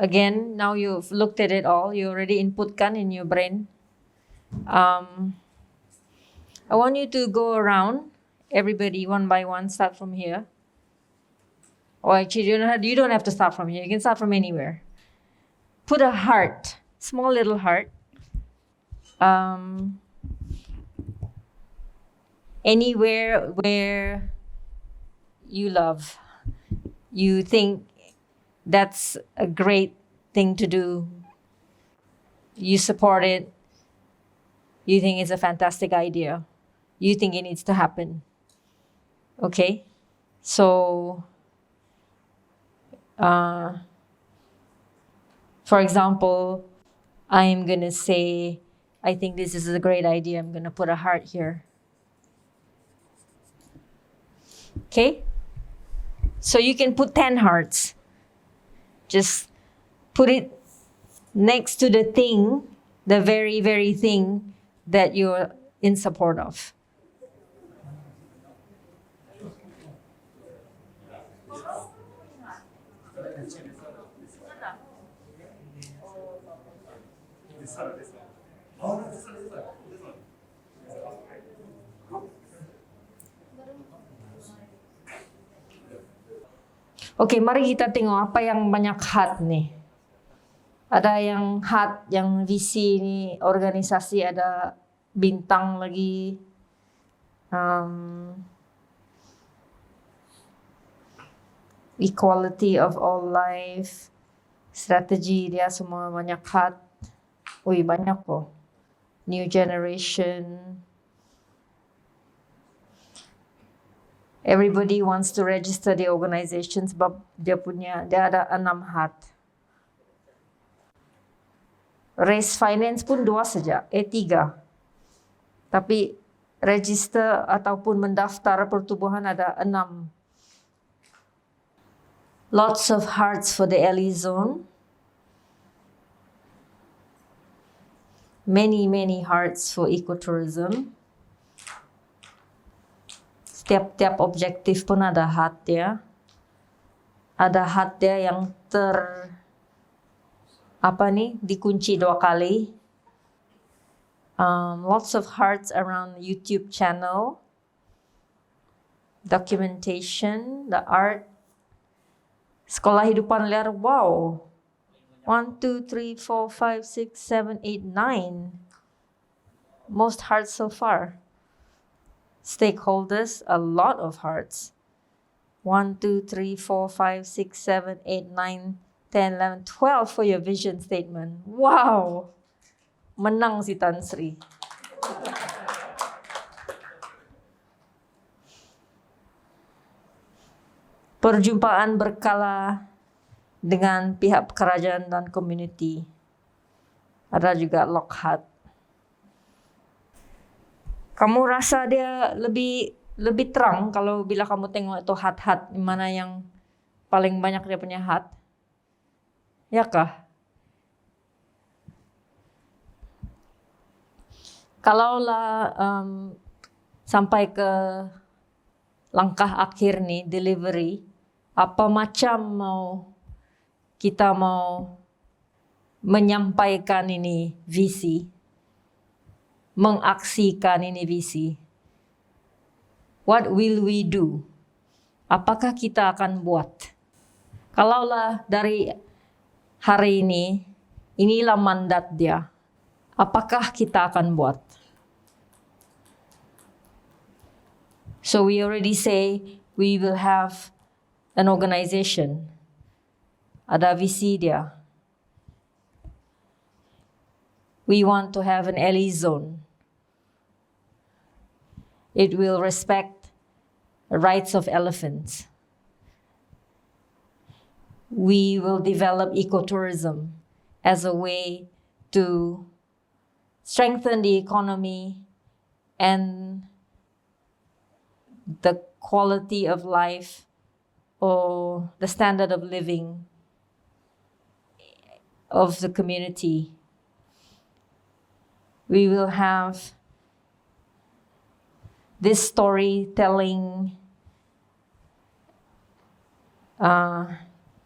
Again, now you've looked at it all. You already input kan in your brain. I want you to go around, everybody one by one. Start from here. Or actually, you don't have to start from here. You can start from anywhere. Put a heart, small little heart. Anywhere where you love, you think that's a great thing to do. You support it. You think it's a fantastic idea. You think it needs to happen. Okay? So, for example, I'm going to say, I think this is a great idea. I'm going to put a heart here. Okay? So you can put 10 hearts. Just put it next to the thing, the very, very thing that you're in support of. Oke, mari kita tengok apa yang banyak hat nih. Ada yang hat, yang visi ini organisasi, ada bintang lagi. Equality of all life, strategi dia semua banyak hat. Wih, banyak kok. New generation. Everybody wants to register the organization sebab dia ada 6 hat. Raise finance pun 2 saja, 3. Tapi register ataupun mendaftar pertubuhan ada 6. Lots of hearts for the LE zone. Many hearts for ecotourism. Setiap objektif pun ada hat dia. Ada hat dia yang dikunci 2 kali. Lots of hearts around YouTube channel. Documentation, the art. Sekolah hidupan liar, wow. 1, 2, 3, 4, 5, 6, 7, 8, 9. Most hearts so far. Stakeholders, a lot of hearts. 1, 2, 3, 4, 5, 6, 7, 8, 9, 10, 11, 12 for your vision statement. Wow! Menang si Tan Sri. Perjumpaan berkala dengan pihak kerajaan dan community. Ada juga Lockhart. Kamu rasa dia lebih terang kalau bila kamu tengok itu hat-hat, mana yang paling banyak dia punya hat? Ya kah? Kalaulah sampai ke langkah akhir nih, delivery, apa macam kita mau menyampaikan ini visi? Mengaksikan ini visi. What will we do? Apakah kita akan buat? Kalaulah dari hari ini, inilah mandat dia. Apakah kita akan buat? So we already say we will have an organization. Ada visi dia. We want to have an LE zone. It will respect the rights of elephants. We will develop ecotourism as a way to strengthen the economy and the quality of life or the standard of living of the community. We will have this storytelling,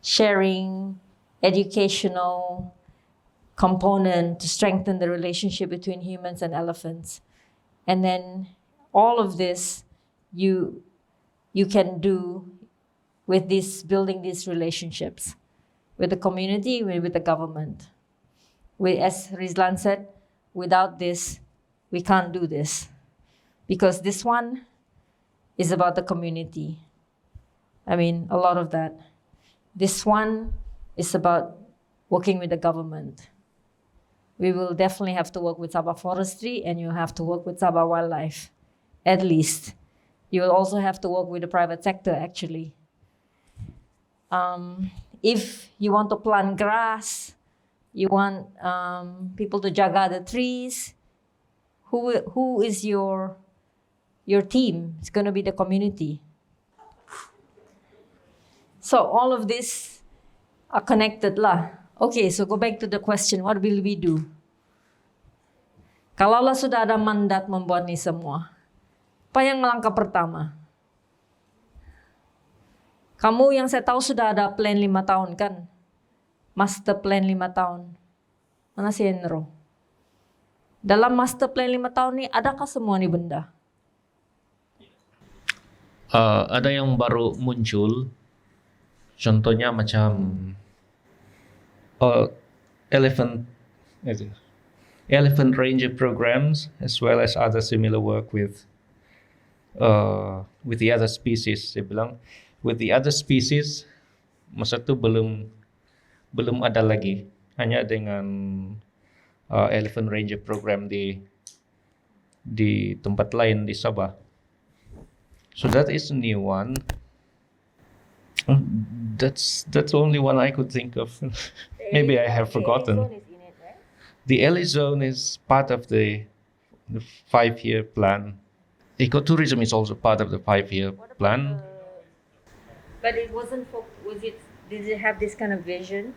sharing, educational component to strengthen the relationship between humans and elephants. And then all of this you can do with this, building these relationships with the community, with the government. As Rizlan said, without this, we can't do this. Because this one is about the community. I mean, a lot of that. This one is about working with the government. We will definitely have to work with Sabah Forestry, and you have to work with Sabah Wildlife, at least. You will also have to work with the private sector, actually. If you want to plant grass, you want people to jaga the trees, who is your team? It's going to be the community. So all of this are connected lah. Okay, so go back to the question, what will we do? Kalaulah sudah ada mandat membuat ini semua, apa yang langkah pertama? Kamu yang saya tahu sudah ada plan 5 tahun kan? Master plan 5 tahun. Mana si Enro? Dalam master plan 5 tahun ini, adakah semua nih benda? Ada yang baru muncul. Contohnya macam elephant ranger programs, as well as other similar work with the other species. Saya bilang with the other species masa itu belum ada lagi, hanya dengan elephant ranger program di tempat lain di Sabah. So that is a new one. That's the only one I could think of. Maybe I have forgotten. The LA zone is part of the 5-year plan. Ecotourism is also part of the 5-year plan. But it wasn't did it have this kind of vision?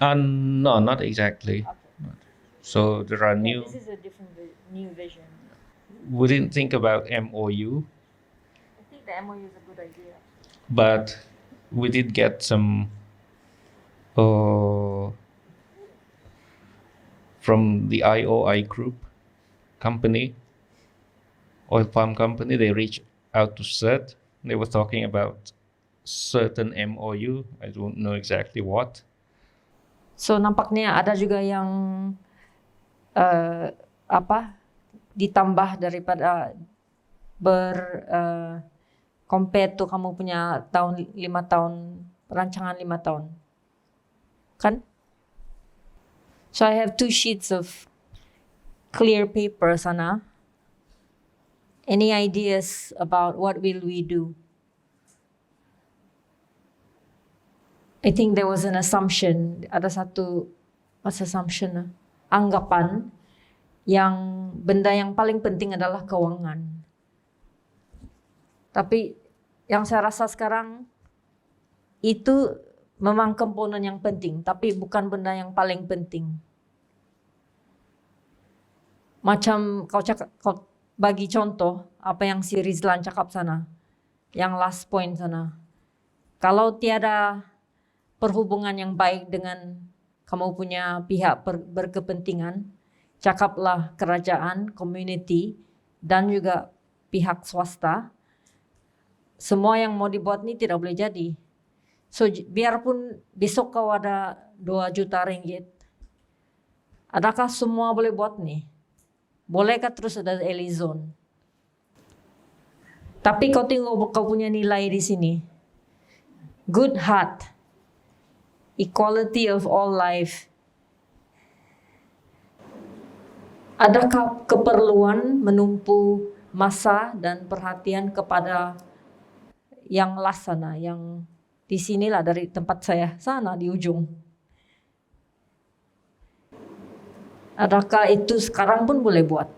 No, not exactly. Okay. So there are new. This is a different new vision. We didn't think about MOU. I think the MOU is a good idea. But we did get some from the IOI group company, oil palm company. They reached out to CERT. They were talking about certain MOU. I don't know exactly what. So nampaknya ada juga yang ditambah daripada compare to kamu punya 5 tahun perancangan 5 tahun, kan? So I have 2 sheets of clear paper sana. Any ideas about what will we do? I think there was an assumption, ada satu assumption, anggapan yang benda yang paling penting adalah keuangan. Tapi yang saya rasa sekarang itu memang komponen yang penting, tapi bukan benda yang paling penting. Macam kau bagi contoh apa yang si Rizlan cakap sana, yang last point sana. Kalau tiada perhubungan yang baik dengan kamu punya pihak berkepentingan, cakaplah kerajaan, community, dan juga pihak swasta, semua yang mau dibuat ini tidak boleh jadi. So biarpun besok kau ada 2 juta ringgit, adakah semua boleh buat nih? Bolehkah terus ada Elizon? Tapi kau tengok kau punya nilai di sini. Good heart, equality of all life. Adakah keperluan menumpu masa dan perhatian kepada yang lasana, yang di sinilah dari tempat saya, sana di ujung. Adakah itu sekarang pun boleh buat?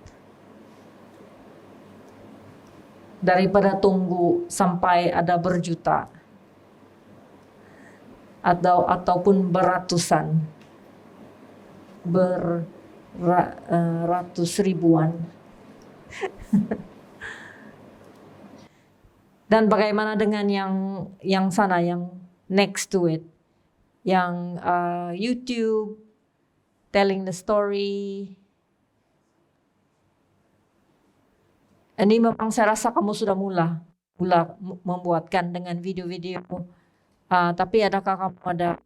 Daripada tunggu sampai ada berjuta ataupun beratusan, ratus ribuan. Dan bagaimana dengan yang sana, yang next to it, yang YouTube, telling the story. Ini memang saya rasa kamu sudah mula membuatkan dengan video-video. Tapi adakah kamu ada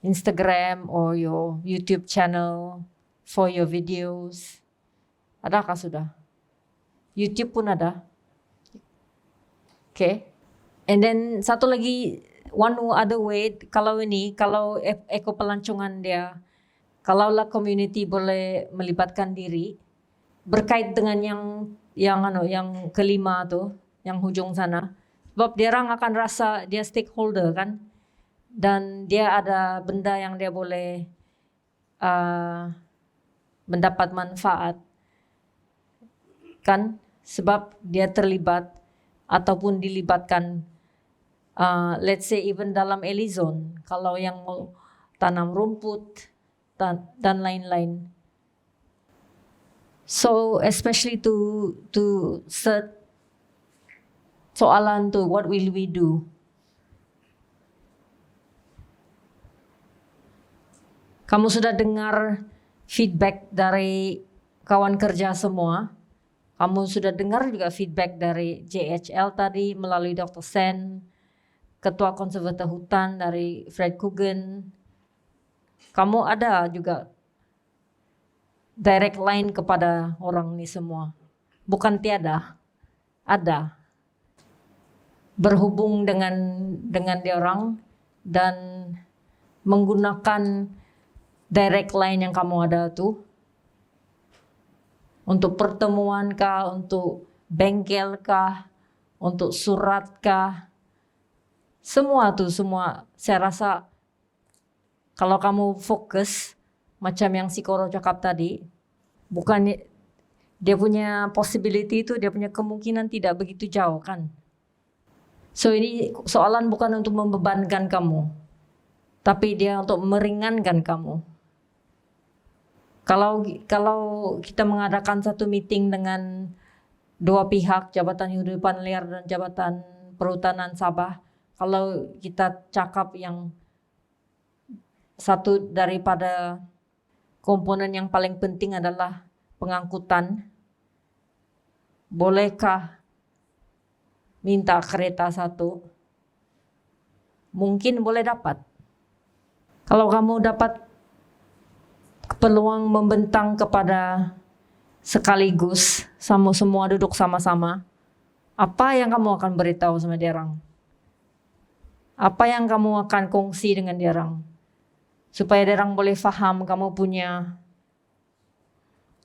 Instagram or your YouTube channel for your videos? Adakah sudah? YouTube pun ada. Okay. And then satu lagi, one other way, kalau eko pelancongan dia, kalaulah community boleh melibatkan diri, berkait dengan yang kelima tuh, yang hujung sana. Sebab dia orang akan rasa dia stakeholder kan, dan dia ada benda yang dia boleh mendapat manfaat kan, sebab dia terlibat ataupun dilibatkan, let's say even dalam Elizon, kalau yang mau tanam rumput dan lain-lain. So especially to set soalan tuh, what will we do? Kamu sudah dengar feedback dari kawan kerja semua. Kamu sudah dengar juga feedback dari JHL tadi melalui Dr. Sen, Ketua Konservator Hutan dari Fred Coogan. Kamu ada juga direct line kepada orang ini semua. Bukan tiada, ada. Berhubung dengan dia orang dan menggunakan direct line yang kamu ada tuh untuk pertemuan kah, untuk bengkel kah, untuk surat kah, semua saya rasa kalau kamu fokus macam yang si Koro cakap tadi, bukan dia punya possibility itu, dia punya kemungkinan tidak begitu jauh kan. So ini soalan bukan untuk membebankan kamu, tapi dia untuk meringankan kamu. Kalau kita mengadakan satu meeting dengan dua pihak, Jabatan Hidupan Liar dan Jabatan Perhutanan Sabah, kalau kita cakap yang satu daripada komponen yang paling penting adalah pengangkutan, bolehkah minta kereta satu? Mungkin boleh dapat. Kalau kamu dapat peluang membentang kepada sekaligus semua duduk sama-sama, apa yang kamu akan beritahu sama dia orang? Apa yang kamu akan kongsi dengan dia orang? Supaya dia orang boleh faham kamu punya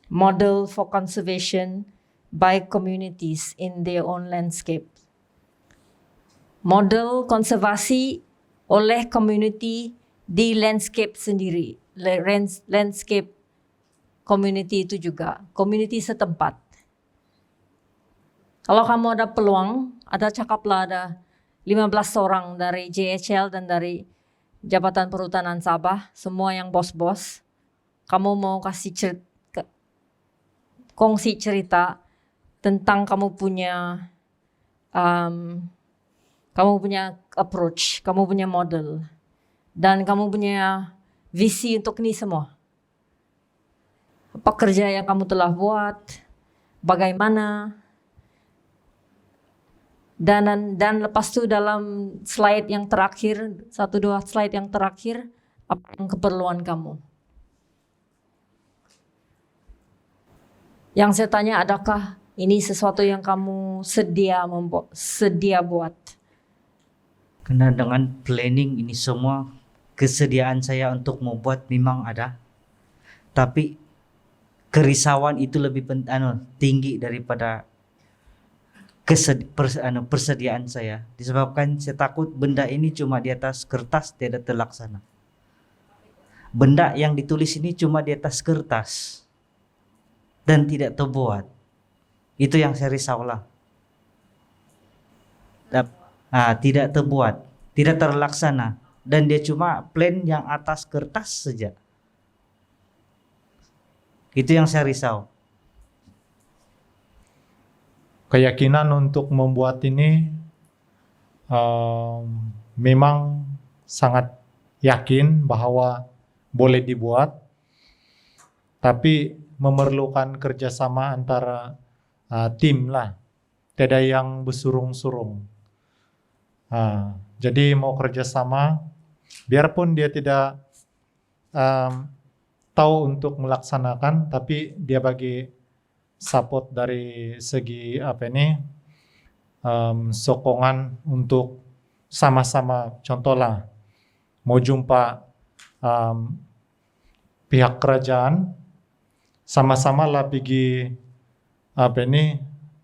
model for conservation by communities in their own landscape. Model konservasi oleh community di landscape sendiri. Landscape community itu juga, community setempat. Kalau kamu ada peluang, cakaplah ada 15 orang dari JHL dan dari Jabatan Perhutanan Sabah, semua yang bos-bos, kamu mau kasih kongsi cerita tentang kamu punya approach, kamu punya model, dan kamu punya visi untuk ini semua. Apa kerja yang kamu telah buat, bagaimana, dan lepas itu dalam slide yang terakhir, 1-2 slide yang terakhir, apa yang keperluan kamu. Yang saya tanya, adakah ini sesuatu yang kamu sedia buat? Karena dengan planning ini semua, kesediaan saya untuk membuat memang ada, tapi kerisauan itu lebih tinggi daripada persediaan saya. Disebabkan saya takut benda ini cuma di atas kertas, tidak terlaksana. Benda yang ditulis ini cuma di atas kertas dan tidak terbuat. Itu yang saya risaulah. Tidak terbuat, tidak terlaksana. Dan dia cuma plan yang atas kertas saja. Itu yang saya risau. Keyakinan untuk membuat ini memang sangat yakin bahwa boleh dibuat, tapi memerlukan kerjasama antara tim lah, tidak yang bersurung-surung. Jadi mau kerjasama, biarpun dia tidak tahu untuk melaksanakan, tapi dia bagi support dari segi sokongan untuk sama-sama. Contoh lah, mau jumpa pihak kerajaan, sama-sama lah pergi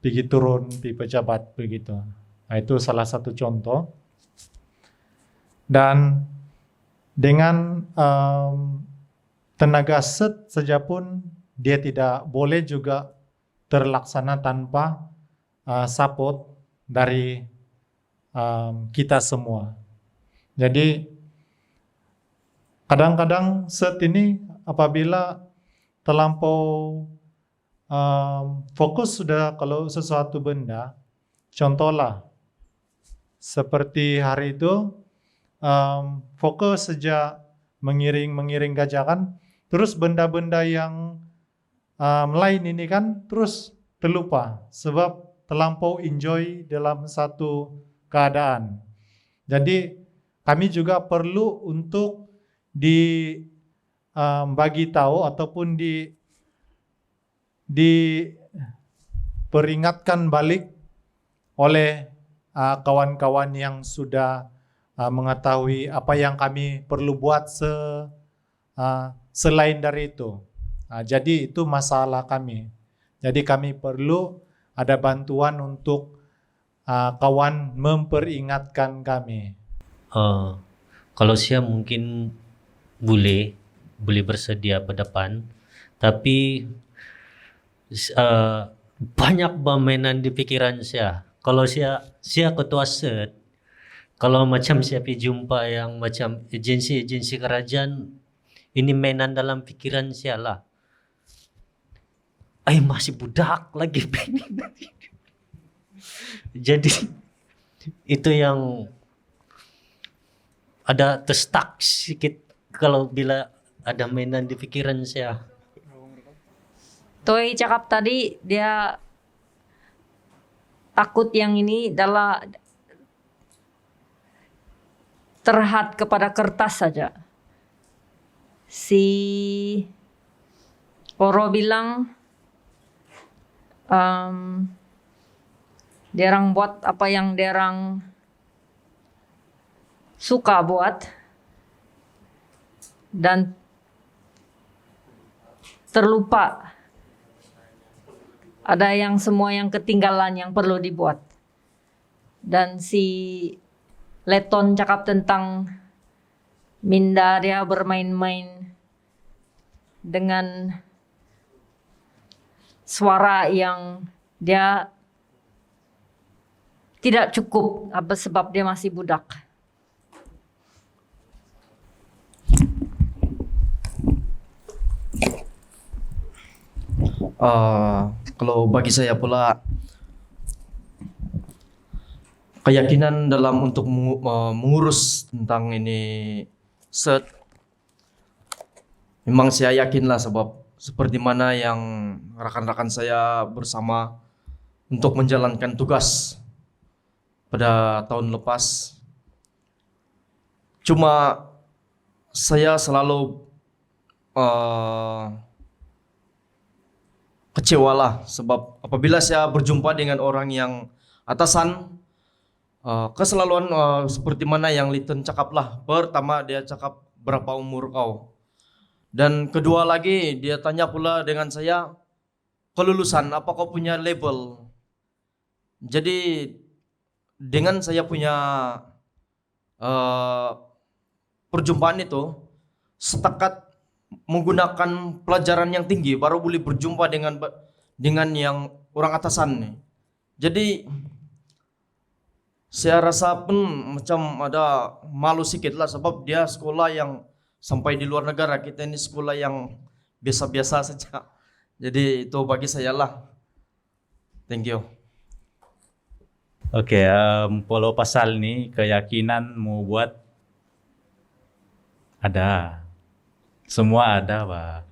pergi turun di pejabat begitu. Nah, itu salah satu contoh. Dan dengan tenaga set saja pun dia tidak boleh juga terlaksana tanpa support dari kita semua. Jadi kadang-kadang set ini apabila terlampau fokus sudah kalau sesuatu benda, contohlah seperti hari itu fokus saja mengiring gajah kan, terus benda-benda yang lain ini kan terus terlupa sebab terlampau enjoy dalam satu keadaan. Jadi kami juga perlu untuk bagi tahu ataupun diperingatkan balik oleh kawan-kawan yang sudah mengetahui apa yang kami perlu buat selain dari itu. Jadi itu masalah kami. Jadi kami perlu ada bantuan untuk kawan memperingatkan kami. Kalau saya mungkin boleh bersedia ke depan, tapi banyak mainan di pikiran saya. Kalau saya ketua set, kalau macam saya pergi jumpa yang macam agensi kerajaan, ini mainan dalam pikiran saya lah. Masih budak lagi. Jadi itu yang ada terstuck sedikit kalau bila ada mainan di pikiran saya. Toy cakap tadi dia takut yang ini adalah terhad kepada kertas saja. Si Oro bilang derang buat apa yang derang suka buat dan terlupa ada yang semua yang ketinggalan yang perlu dibuat. Dan si Leton cakap tentang minda dia bermain-main dengan suara yang dia tidak cukup sebab dia masih budak. Kalau bagi saya pula keyakinan dalam untuk mengurus tentang ini set, memang saya yakinlah sebab seperti mana yang rakan-rakan saya bersama untuk menjalankan tugas pada tahun lepas. Cuma saya selalu kecewalah sebab apabila saya berjumpa dengan orang yang atasan, keselaluan seperti mana yang Liton cakap lah. Pertama dia cakap berapa umur kau, dan kedua lagi dia tanya pula dengan saya kelulusan apa kau punya label. Jadi dengan saya punya perjumpaan itu setakat menggunakan pelajaran yang tinggi baru boleh berjumpa dengan yang orang atasan nih. Jadi saya rasa pun macam ada malu sedikit lah sebab dia sekolah yang sampai di luar negara, kita ini sekolah yang biasa-biasa saja. Jadi itu bagi saya lah. Thank you. Oke, kalau pasal ini keyakinan mau buat ada. Semua ada, Pak.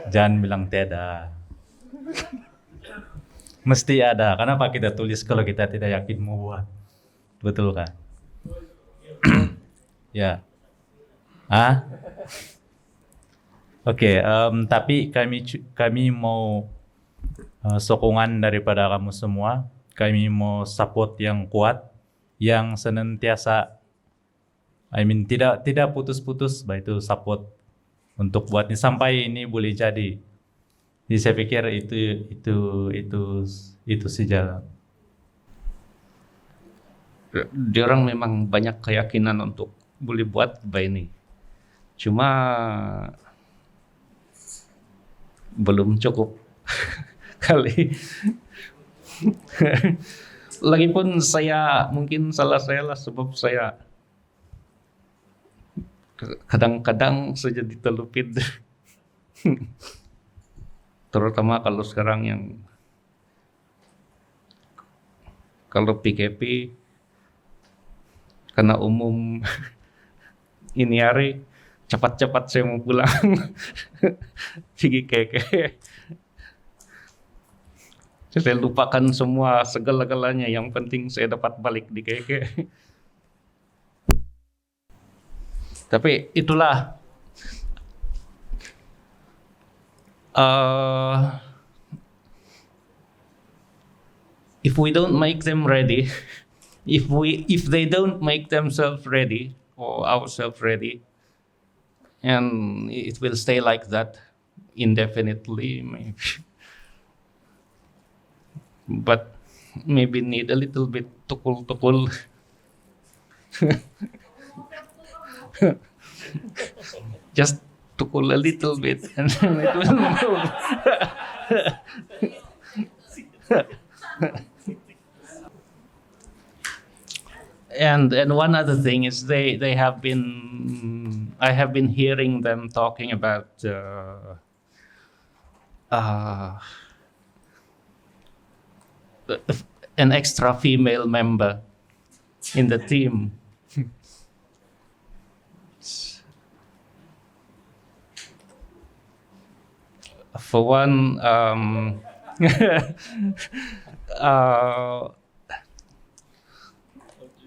Jangan bilang tidak. Mesti ada. Kenapa kita tulis kalau kita tidak yakin mau buat? Betul kan? Ya. Ah? Oke, tapi kami mau sokongan daripada kamu semua. Kami mau support yang kuat, yang senantiasa, tidak putus-putus, itu support untuk buat ini sampai ini boleh jadi. Jadi saya pikir itu saja. Dia orang memang banyak keyakinan untuk boleh buat ini. Cuma belum cukup kali. Lagipun saya mungkin salah saya lah sebab saya kadang-kadang saja ditelupin. Terutama kalau sekarang yang kalau PKP karena umum ini hari cepat-cepat saya mau pulang. Pergi keke. Saya lupakan semua segala-galanya, yang penting saya dapat balik di keke. Tapi itulah if we don't make them ready, if they don't make themselves ready or ourselves ready, and it will stay like that indefinitely, maybe. But maybe need a little bit tukul. Just tukul a little bit and then it will move. And one other thing is they have been, I have been hearing them talking about an extra female member in the team. For one,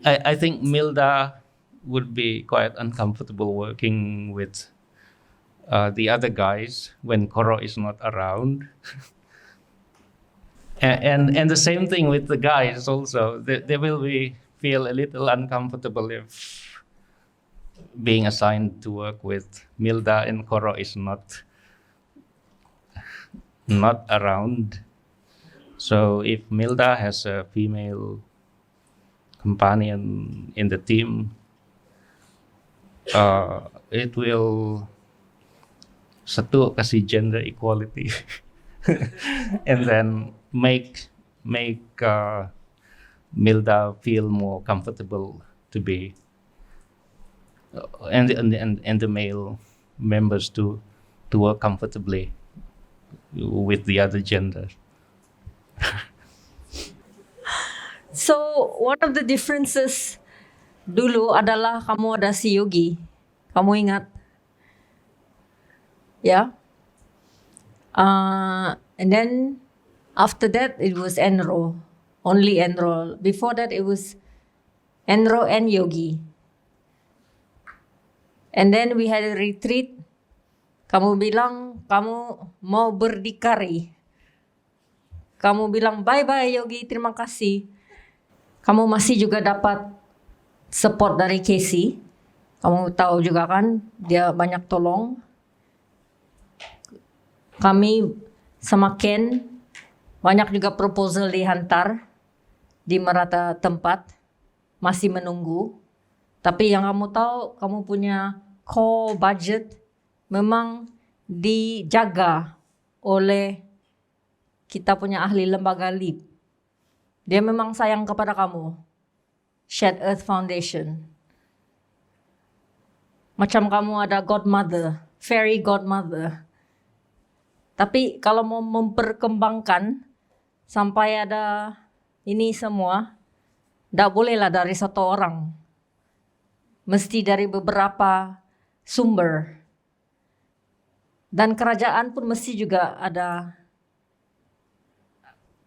I think Milda would be quite uncomfortable working with the other guys when Koro is not around. And the same thing with the guys also. They will feel a little uncomfortable if being assigned to work with Milda and Koro is not around. So if Milda has a female companion in the team, it will satu kasih gender equality and then make Milda feel more comfortable to be and the male members to work comfortably with the other gender. So, one of the differences dulu adalah kamu ada si Yogi. Kamu ingat? Ya? And then, after that, it was Enro. Only Enro. Before that, it was Enro and Yogi. And then we had a retreat. Kamu bilang kamu mau berdikari. Kamu bilang bye-bye Yogi, terima kasih. Kamu masih juga dapat support dari Casey. Kamu tahu juga kan, dia banyak tolong. Kami sama Ken, banyak juga proposal dihantar di merata tempat. Masih menunggu. Tapi yang kamu tahu, kamu punya core budget memang dijaga oleh kita punya ahli lembaga LEAP. Dia memang sayang kepada kamu. Shed Earth Foundation. Macam kamu ada godmother, fairy godmother. Tapi kalau mau memperkembangkan sampai ada ini semua, Tidak bolehlah dari satu orang. Mesti dari beberapa sumber. Dan kerajaan pun mesti juga ada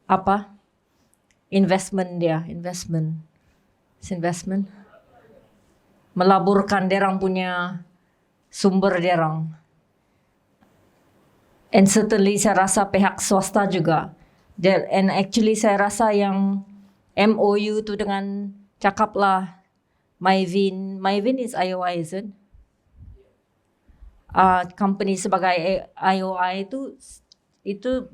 apa? Investment. Melaburkan derang punya sumber derang. And certainly saya rasa pihak swasta juga. And actually saya rasa yang MOU tu dengan cakaplah Myvin is IOI, isn't? Company sebagai IOI itu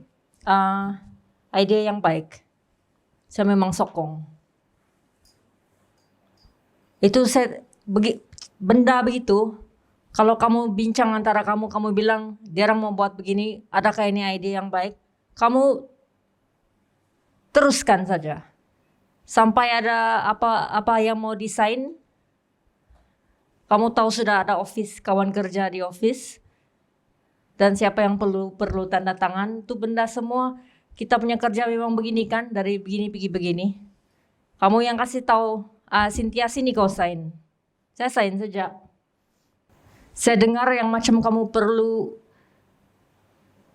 idea yang baik. Saya memang sokong. Itu benda begitu. Kalau kamu bincang antara kamu bilang dia orang mau buat begini, adakah ini ide yang baik? Kamu teruskan saja. Sampai ada apa yang mau desain, kamu tahu sudah ada office, kawan kerja di office, dan siapa yang perlu tanda tangan, itu benda semua kita punya kerja memang begini kan, dari begini pergi begini. Kamu yang kasih tahu, Cynthia sini kau sign. Saya sign saja. Saya dengar yang macam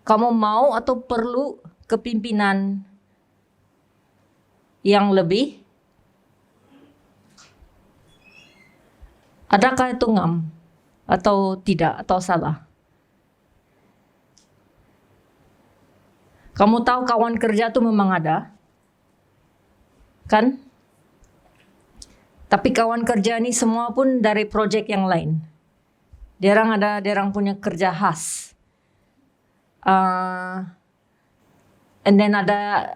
kamu mau atau perlu kepimpinan yang lebih. Adakah itu ngam? Atau tidak? Atau salah? Kamu tahu kawan kerja itu memang ada? Kan? Tapi kawan kerja ini semua pun dari proyek yang lain. Derang punya kerja khas. And then ada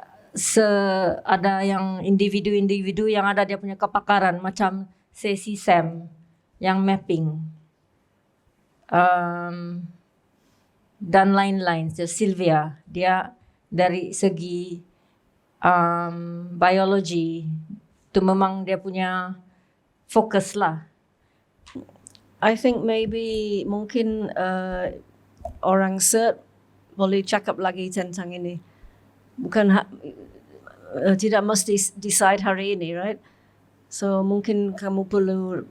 yang individu-individu yang ada dia punya kepakaran macam sesi Sam yang mapping dan lain-lain. So, Sylvia dia dari segi biologi itu memang dia punya fokus lah. I think maybe mungkin orang CERT boleh cakap lagi tentang ini. Bukan tidak mesti decide hari ini, right? So mungkin kamu perlu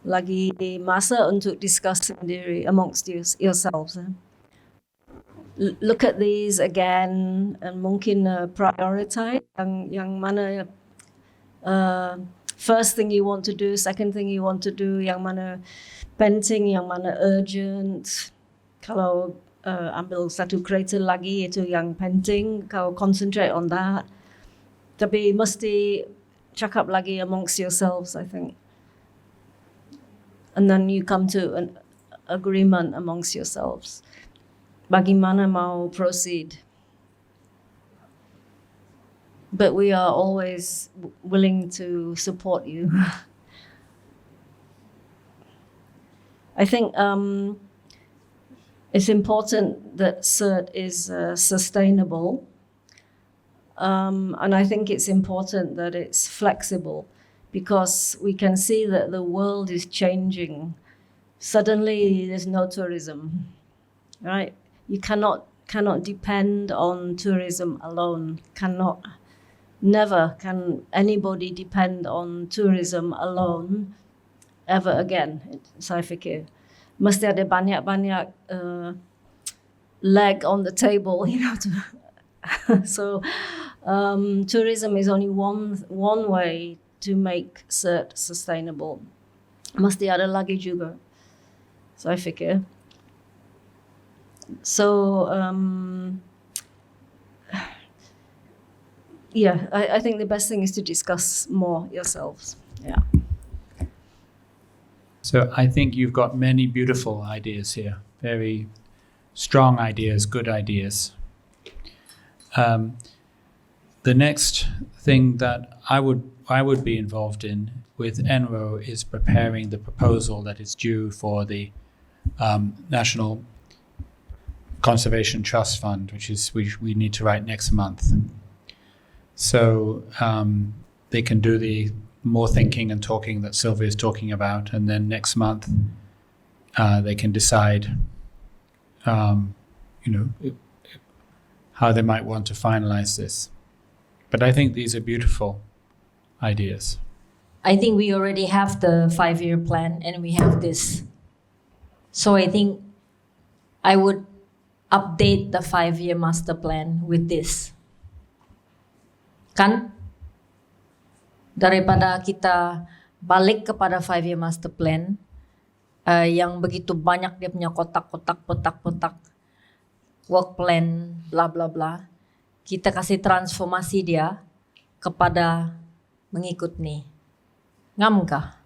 lagi masa untuk discuss sendiri amongst yourselves. Look at these again and mungkin prioritize yang mana first thing you want to do, second thing you want to do, yang mana penting, yang mana urgent. Kalau ambil satu kereta lagi itu yang penting, kau concentrate on that. Tapi mesti cakap lagi amongst yourselves, I think. And then you come to an agreement amongst yourselves. Bagaimana mau proceed. But we are always willing to support you. I think it's important that CERT is sustainable. And I think it's important that it's flexible because we can see that the world is changing. Suddenly there's no tourism, right? You cannot depend on tourism alone. Never can anybody depend on tourism alone ever again. Saya fikir mesti ada banyak leg on the table, you know. So tourism is only one way to make CERT sustainable. Mesti ada lagi juga. Saya fikir. So yeah, I think the best thing is to discuss more yourselves. Yeah. So I think you've got many beautiful ideas here, very strong ideas, good ideas. The next thing that I would be involved in with ENRO is preparing the proposal that is due for the National Conservation Trust Fund, which we need to write next month. So they can do the more thinking and talking that Sylvia is talking about, and then next month they can decide, how they might want to finalize this. But I think these are beautiful ideas. I think we already have the 5-year plan and we have this. So I think I would update the 5-year master plan with this. Kan? Daripada kita balik kepada 5-year master plan yang begitu banyak dia punya kotak-kotak work plan bla bla bla. Kita kasih transformasi dia kepada mengikut nih. Ngam kah?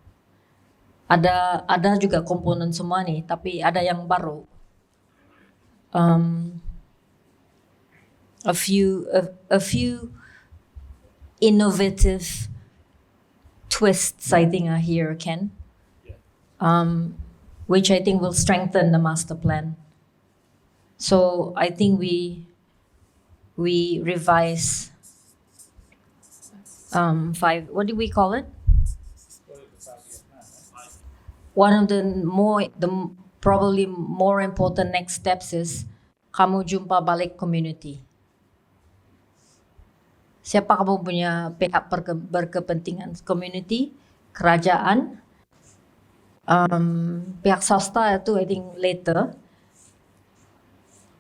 Ada juga komponen semua nih, tapi ada yang baru. A few innovative twists I think are here, Ken, which I think will strengthen the master plan. So I think we revise 5. What do we call it? One of the probably more important next steps is kamu jumpa balik community. Siapa kamu punya pihak berkepentingan? Community, kerajaan, pihak swasta itu I think later.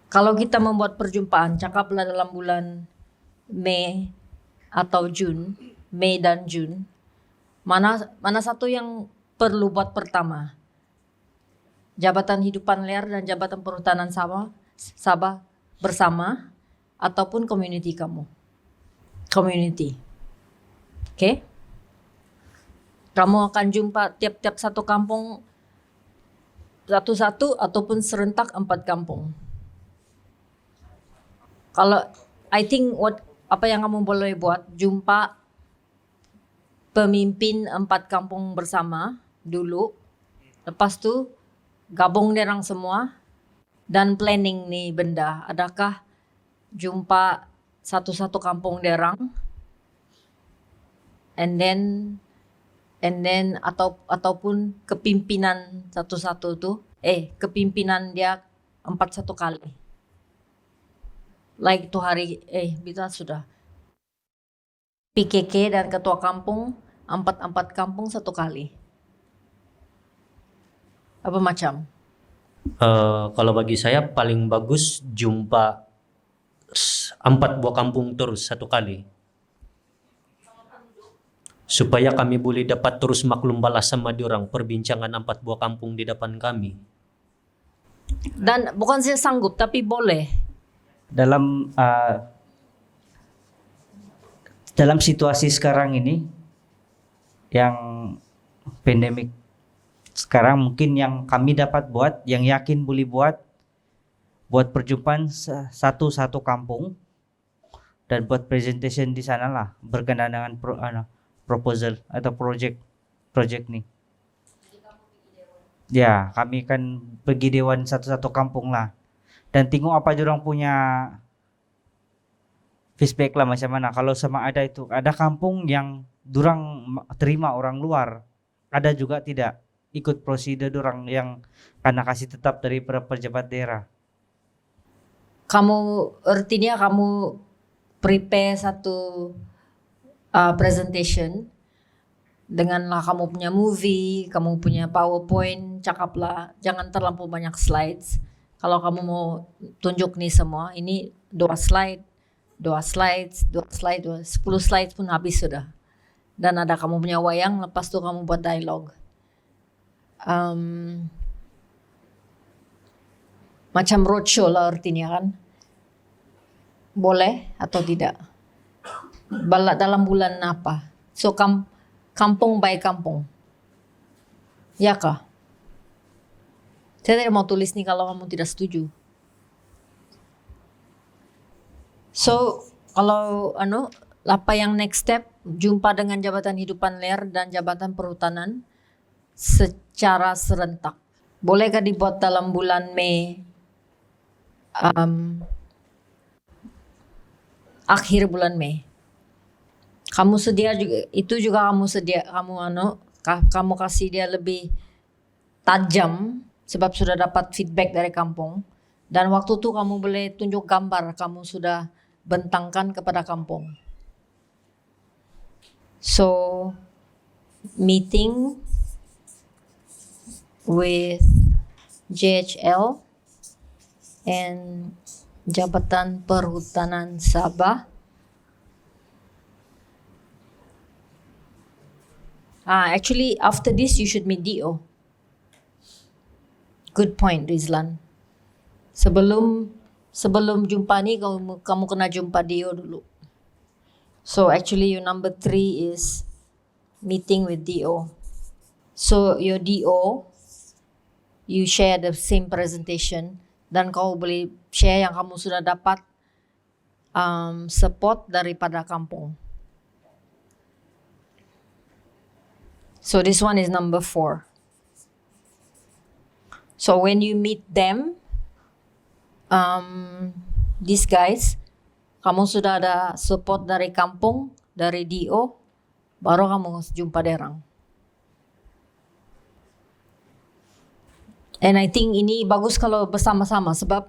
Kalau kita membuat perjumpaan, cakaplah dalam bulan Mei atau Jun, Mei dan Jun, mana satu yang perlu buat pertama? Jabatan Hidupan Liar dan Jabatan Perhutanan Sabah bersama ataupun community kamu. Community. Oke? Kamu akan jumpa tiap-tiap satu kampung satu-satu ataupun serentak 4 kampung. Kalau I think apa yang kamu boleh buat, jumpa pemimpin 4 kampung bersama dulu. Lepas tu gabung derang semua dan planning nih benda. Adakah jumpa satu-satu kampung derang and then ataupun kepimpinan satu-satu tuh kepimpinan dia 4 satu kali. Like itu hari bisa sudah PKK dan ketua kampung 4 kampung satu kali. Apa macam? Kalau bagi saya paling bagus jumpa 4 buah kampung terus satu kali. Supaya kami boleh dapat terus maklum balas sama diorang perbincangan 4 buah kampung di depan kami. Dan bukan saya sanggup tapi boleh. Dalam situasi sekarang ini yang pandemik sekarang, mungkin yang kami dapat buat, yang yakin boleh buat perjumpaan satu kampung dan buat presentation di sana lah berkenaan dengan proposal atau project nih. Ya, kami kan pergi dewan satu kampung lah dan tengok apa orang punya feedback lah macam mana. Kalau sama ada kampung yang durang terima orang luar, ada juga tidak ikut prosedur orang yang karena kasih tetap dari pejabat daerah. Artinya kamu prepare satu presentation denganlah kamu punya movie, kamu punya PowerPoint, cakaplah jangan terlampau banyak slides. Kalau kamu mau tunjuk nih semua, ini 2 slide, 10 slides pun habis sudah. Dan ada kamu punya wayang, lepas tu kamu buat dialog. Macam roadshow lah artinya kan. Boleh atau tidak? Dalam bulan apa? So kampung by kampung. Ya kah? Saya tidak mau tulis nih kalau kamu tidak setuju. So kalau apa yang next step? Jumpa dengan Jabatan Hidupan Liar dan Jabatan Perhutanan secara serentak. Bolehkah dibuat dalam bulan Mei? Akhir bulan Mei. Kamu sedia juga, itu juga kamu kasih dia lebih tajam sebab sudah dapat feedback dari kampung, dan waktu itu kamu boleh tunjuk gambar kamu sudah bentangkan kepada kampung. So, meeting with JHL and Jabatan Perhutanan Sabah. Actually, after this, you should meet DO. Good point, Rizlan. Sebelum jumpa ni, kamu kena jumpa DO dulu. So actually, your number 3 is meeting with DO. So your DO, you share the same presentation dan kau boleh share yang kamu sudah dapat support daripada kampung. So this one is number 4. So when you meet them, these guys, kamu sudah ada support dari kampung, dari DO, baru kamu jumpa derang. And I think ini bagus kalau bersama-sama sebab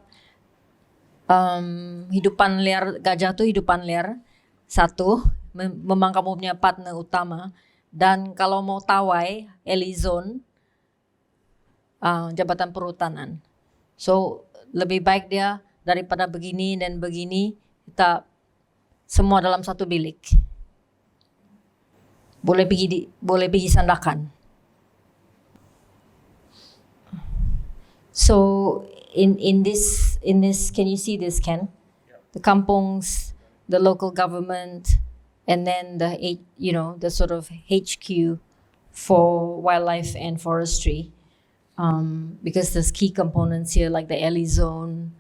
hidupan liar gajah tu hidupan liar. Satu, memang kamu punya partner utama. Dan kalau mau tawai, Elizon, Jabatan Perhutanan. So lebih baik dia daripada begini dan begini, kita semua dalam satu bilik. Boleh pergi sandakan. So in this, can you see this, Ken? The kampungs, the local government, and then the sort of HQ for wildlife and forestry. Because there's key components here like the Ellie zone.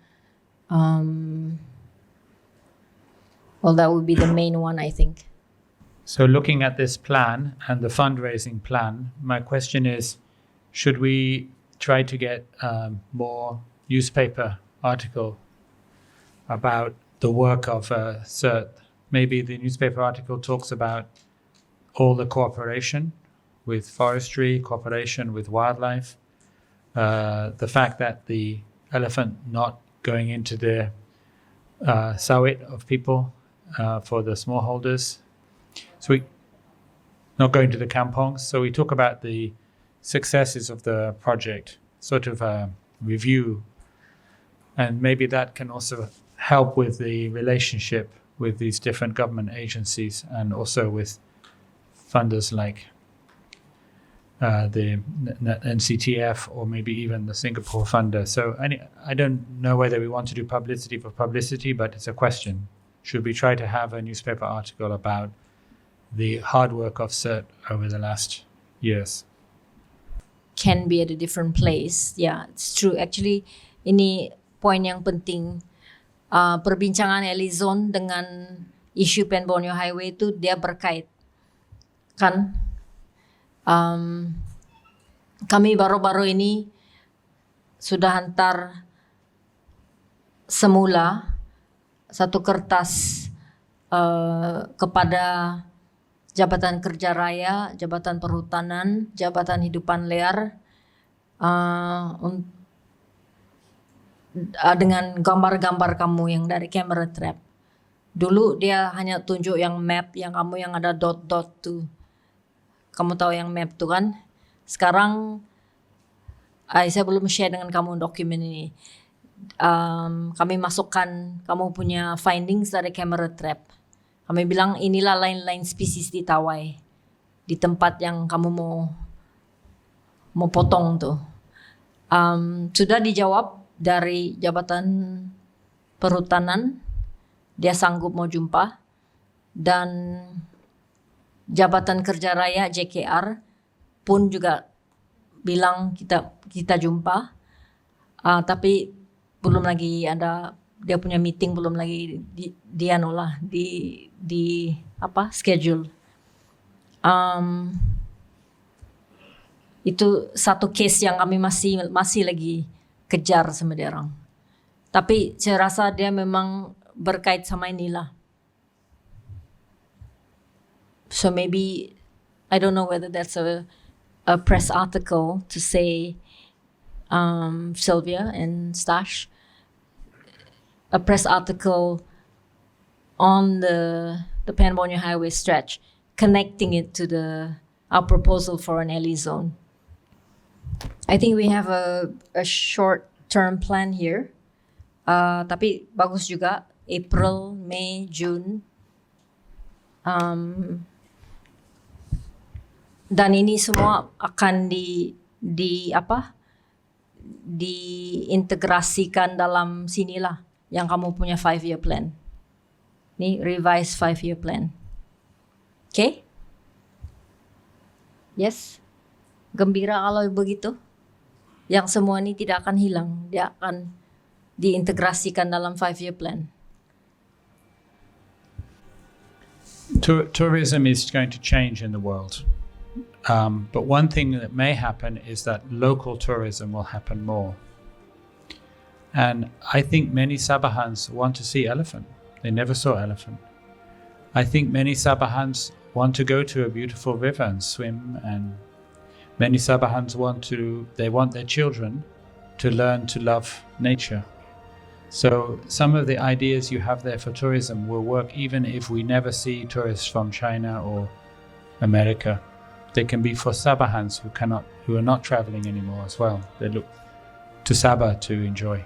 Well, that would be the main one, I think. So looking at this plan and the fundraising plan, my question is, should we try to get more newspaper article about the work of CERT? Maybe the newspaper article talks about all the cooperation with forestry, cooperation with wildlife, the fact that the elephant not going into the sawit of people for the smallholders. So we not going to the kampongs. So we talk about the successes of the project, sort of a review, and maybe that can also help with the relationship with these different government agencies and also with funders like the NCTF or maybe even the Singapore funder. So I don't know whether we want to do publicity for publicity, but it's a question. Should we try to have a newspaper article about the hard work of CERT over the last years? Can be at a different place. Yeah, it's true. Actually, ini poin yang penting. Perbincangan Elizon dengan isu Pan Borneo Highway itu dia berkait. Kan? Kami baru-baru ini sudah hantar semula satu kertas kepada Jabatan Kerja Raya, Jabatan Perhutanan, Jabatan Hidupan Liar dengan gambar-gambar kamu yang dari camera trap. Dulu dia hanya tunjuk yang map yang kamu yang ada dot-dot tuh. Kamu tahu yang map tuh kan? Sekarang saya belum share dengan kamu dokumen ini. Kami masukkan kamu punya findings dari camera trap. Kami bilang inilah lain-lain spesies di Tawai. Di tempat yang kamu mau potong tuh. Sudah dijawab dari Jabatan Perhutanan. Dia sanggup mau jumpa. Dan Jabatan Kerja Raya JKR pun juga bilang kita jumpa. Tapi belum lagi ada dia punya meeting belum lagi di schedule. Itu satu case yang kami masih lagi kejar sama dia orang. Tapi saya rasa dia memang berkait sama inilah. So maybe I don't know whether that's a press article to say Sylvia and Stash, a press article on the Pan Borneo Highway stretch connecting it to our proposal for an LE zone. I think we have a short-term plan here. Tapi bagus juga April, May, June. Dan ini semua akan diintegrasikan dalam sinilah yang kamu punya 5-year plan. Ini revised 5-year plan. Okay? Yes? Gembira kalau begitu? Yang semua ini tidak akan hilang. Dia akan diintegrasikan dalam 5-year plan. Tourism is going to change in the world. But one thing that may happen is that local tourism will happen more. And I think many Sabahans want to see elephant. They never saw elephant. I think many Sabahans want to go to a beautiful river and swim, and many Sabahans want their children to learn to love nature. So some of the ideas you have there for tourism will work even if we never see tourists from China or America. They can be for Sabahans who are not traveling anymore as well. They look to Sabah to enjoy.